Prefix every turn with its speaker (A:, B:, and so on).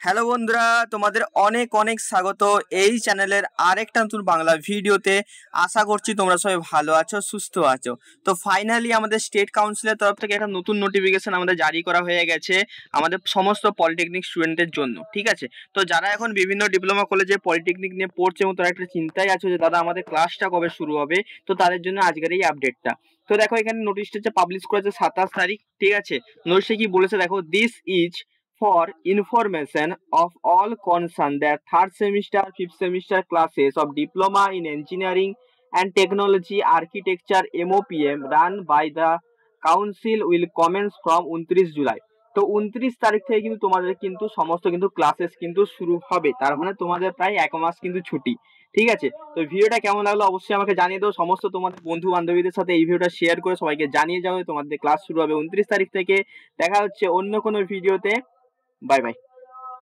A: Hello বন্ধুরা, তোমাদের অনেক অনেক স্বাগত এই চ্যানেলের আরেকটা নতুন বাংলা ভিডিওতে। আশা করছি তোমরা সবাই ভালো আছো, সুস্থ আছো। তো ফাইনালি আমাদের স্টেট কাউন্সিলের তরফ থেকে একটা নতুন নোটিফিকেশন আমাদের জারি করা হয়ে গেছে আমাদের সমস্ত পলিটেকনিক স্টুডেন্টদের জন্য। ঠিক আছে, তো যারা এখন বিভিন্ন ডিপ্লোমা কলেজে পলিটেকনিক নিয়ে পড়ছে এবং তারা একটা চিন্তায় আছে যে দাদা আমাদের ক্লাসটা কবে শুরু হবে, তো তাদের জন্য আজকের এই আপডেটটা। তো দেখো এখানে নোটিশটা হচ্ছে পাবলিশ করেছে 27 তারিখ। ঠিক আছে, নোটিশে কি বলেছে দেখো, this is for information of all concerned that third semester, fifth semester classes of Diploma in Engineering and Technology Architecture MOPM run by the Council will commence from 29 July. তো 29 তারিখ থেকে কিন্তু তোমাদের কিন্তু সমস্ত কিন্তু ক্লাসেস কিন্তু শুরু হবে, তার মানে তোমাদের প্রায় 1 মাস কিন্তু ছুটি। ঠিক আছে, তো ভিডিওটা কেমন লাগলো অবশ্যই আমাকে জানিয়ে দাও। সমস্ত তোমাদের বন্ধু বান্ধবীদের সাথে এই ভিডিওটা শেয়ার করে সবাইকে জানিয়ে যাও তোমাদের ক্লাস শুরু হবে 29 তারিখ থেকে। দেখা হচ্ছে অন্য কোনো ভিডিওতে। Bye bye.